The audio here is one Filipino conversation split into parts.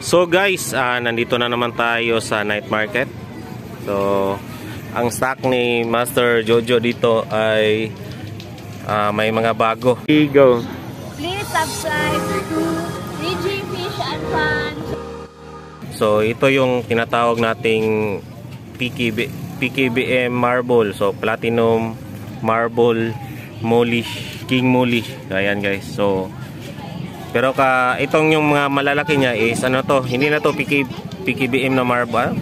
So guys, nandito na naman tayo sa night market. So, ang stock ni Master Jojo dito ay may mga bago. Go. Please subscribe to DJ Fish and Fun. So, ito yung tinatawag nating PKBM Marble. So, Platinum Marble Molish, King Molish. Ayan guys. So, pero itong yung mga malalaki niya is ano to, hindi na to PKBM na marble.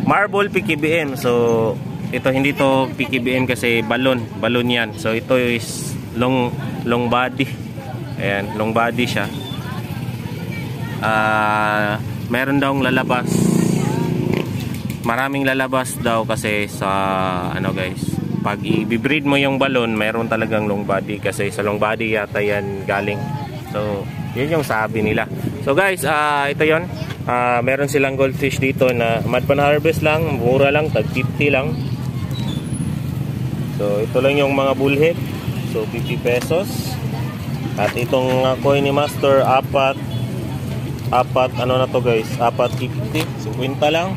Marble PKBM. So, ito hindi to PKBM kasi balon yan. So, ito is long body. Ayan, long body siya. Meron daw lalabas. Maraming lalabas daw kasi sa ano guys, pag i-breed mo yung balon, meron talagang long body kasi sa long body yata yan galing. So, yun yung sabi nila. So guys, ito yon. Meron silang goldfish dito na mad pan harvest lang, mura lang, tag 50 lang. So, ito lang yung mga bullhead. So, 50 pesos. At itong koi ni Master, apat ano na to guys, apat 50, 50 lang.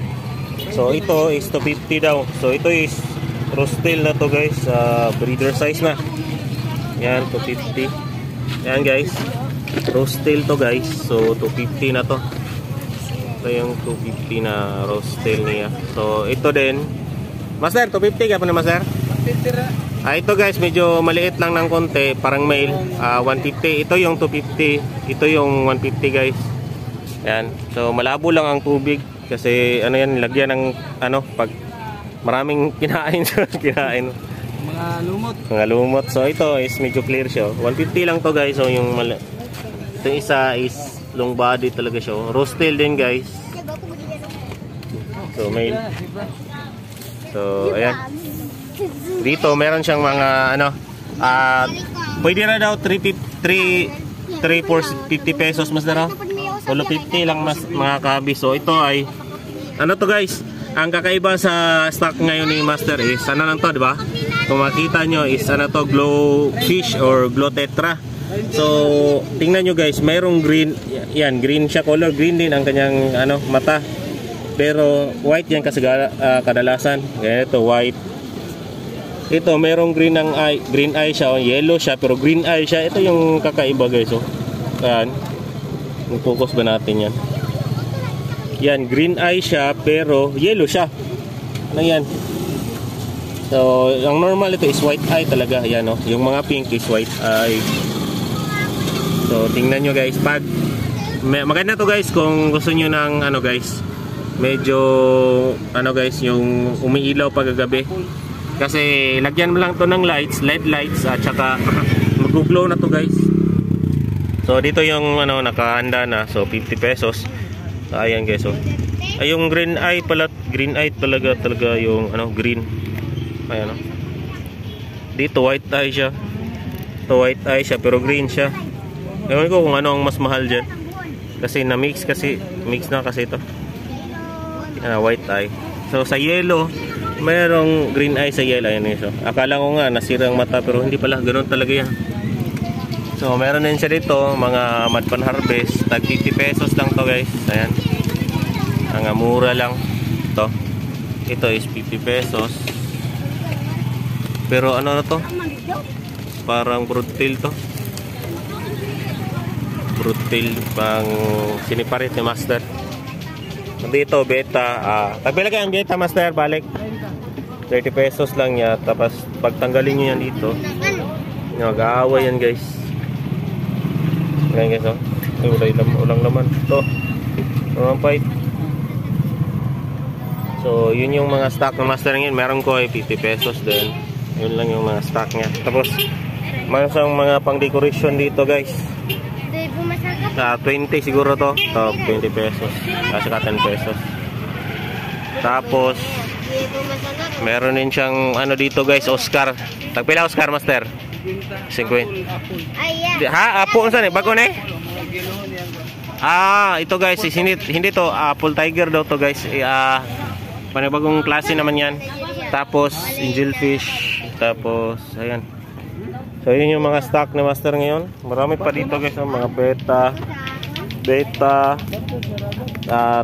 So, ito is 250 daw. So, ito is roastel na to guys, breeder size na. Yan, 250. Yan guys, roastel to guys. So, 250 na to. Ito yung 250 na roastel niya. So, ito din. Master, 250 ka pa na Master? 150 ra. Ito guys, medyo maliit lang ng konti, parang male. 150. Ito yung 250. Ito yung 150 guys. Yan. So, malabo lang ang tubig. Kasi ano yan, lagyan ng ano, pag maraming kinain. Kinain. Mga lumot. So, ito is medyo clear siya. 150 lang to guys. So, yung ito isa is long body talaga siya. Roastel din guys. So, male. So, ayan. Dito, meron siyang mga ano, pwede na daw 350 pesos mas na raw. 50 lang mas mga kabi. So, ito ay ano to guys, ang kakaiba sa stock ngayon ni Master is ano lang to, di ba? Kung makita nyo is ano to, glow fish or glow tetra. So, tingnan nyo guys, mayroong green. Yan, green siya, color green din ang kanyang ano, mata. Pero white yan kasi kadalasan. Ganito, white. Ito, mayroong green eye siya, o yellow siya, pero green eye siya. Ito yung kakaiba guys, oh. Ayan. I-focus ba natin yan? Yan, green eye siya, pero yellow siya. Ano yan? So, ang normal ito is white eye talaga. Ayan, oh. Yung mga pink is white eye. So, tingnan nyo guys. Pag maganda to guys kung gusto nyo ng ano guys, medyo ano guys, yung umiilaw paggabi. Kasi lagyan mo lang to ng lights, LED lights, at saka mag-glow na to guys. So dito yung ano, nakahanda na. So 50 pesos. Ayan guys, oh. Ay, yung green eye pala, green eye talaga yung ano, green. Ayan, oh. Dito white eye siya. Ito white eye siya pero green siya. Ewan ko kung ano ang mas mahal dyan. Kasi na-mix na kasi ito. White eye. So sa yellow, mayroong green eye sa yellow. Ayan yun. So, akala ko nga nasira ang mata pero hindi pala, ganoon talaga yan. So meron din siya dito, mga mad pan harvest, tag 50 pesos lang to guys. Ayan. Ang mura lang to. Ito is 50 pesos. Pero ano na to? Parang broodtail to. Broodtail pang siniparit ni Master. Dito beta, tagbila kayo ang beta Master, balik 30 pesos lang niya. Tapos pagtanggalin nyo yan dito, mag-aaway yan guys. Ayan guys, oh. Ulang naman ito, naman fight. So yun yung mga stock ng Master ngayon. Meron ko ay 50 pesos din. Yun lang yung mga stock niya. Tapos mayroon siyang mga pang decoration dito guys. 20 siguro to. Ito, 20 pesos. Kasi ka 10 pesos. Tapos meron din siyang ano dito guys, Oscar. Tagpila Oscar Master? 50. Ha? Apo saan eh? Bago na eh? Ito guys, hindi to apple tiger daw to guys. Panibagong klase naman yan. Tapos angelfish. Tapos ayan. So yun yung mga stock na Master ngayon. Marami pa dito guys, mga beta. beta,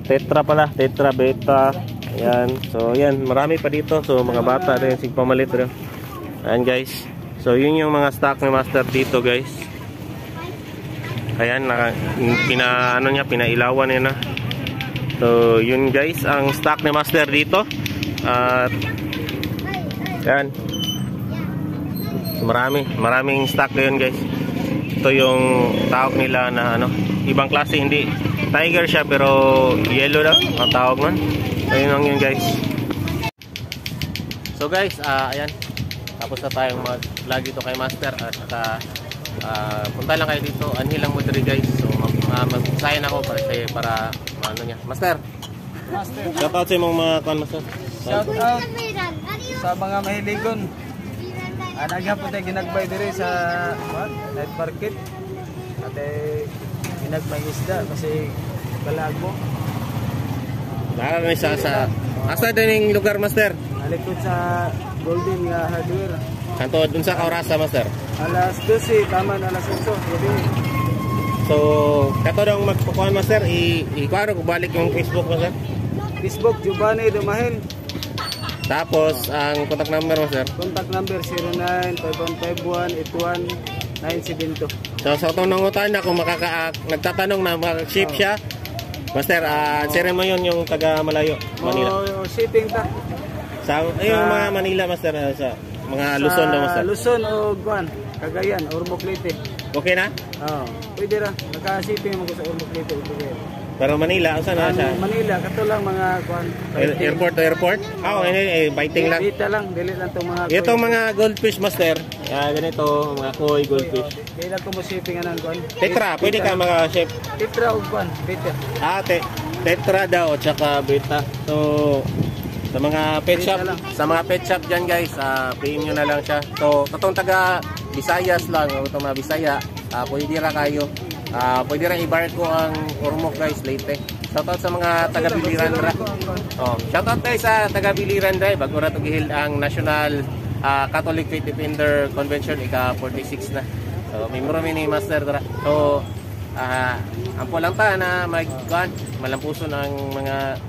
tetra pala, tetra, beta. Ayan. So, ayan. Marami pa dito. So, mga bata rin. Sigpamalit rin. Ayan, guys. So, yun yung mga stock ni Master dito, guys. Ayan. Pinailawan niya na. So, yun, guys. Ang stock ni Master dito. At, ayan. So, maraming stock ngayon, guys. Ito yung tawag nila na ibang klase, hindi tiger siya pero yellow lang ang tawag man. Ayun lang yun, guys. So guys, ayan, tapos na tayong mag-vlog dito kay Master at punta lang kayo dito, anhilang mo diri, guys. So mag-sign ako para niya. Master, shout out sa mga Master. Shout out sa mga mahiligon. Anagya po tayo ginagbay diri sa night market. At ginagbay isda kasi balago. Nakakami sa asa din yung lugar, Master? Alikod sa Golden nga Hardware. Kanto dun sa Kaurasa, Master? Alas 12, taman alas 8. So, kato daw magpukuhan, Master, ikuha ko balik yung Facebook, Master? Facebook, Giovanni Dumahil. Tapos, ang contact number, Master? Contact number 09515181 972. So, sa itong nangutan na kung nagtatanong na mag-ship siya, Master, share mo yun yung taga Malayo, Manila. Shipping ta. Sa yung mga Manila, Master, sa mga Luzon daw, Master. Luzon o Guan, Cagayan, Ormoc-Leyte. Okay na? Oo, pwede ra. Naka-shipping mo ko sa Ormoc-Leyte. Pero Manila, saan na siya? Manila, kato lang mga Guan. Airport to airport? Biting lang. Dito lang, dili lang itong mga Itong mga goldfish, Master. Ganito, mga koi goldfish. Kailan ko mo shipping anang Guan? Tetra, pwede ka mga-ship. Tetra o Guan, beta. Tetra daw, tsaka beta. So, sa mga pet shop, dyan, guys, PM nyo na lang siya. So, katong taga Visayas lang, o itong mga Bisaya, pwede ra kayo. Pwede ra i-barko ang Ormoc, guys, Leyte. Shoutout sa mga taga Biliran ra. Shoutout guys sa taga Biliran ra. Bago ra tugihil ang National Catholic Faith Defender Convention, ika-46 na. So, may marami ni Master ra. So, ampo lang pa na malampuson ang mga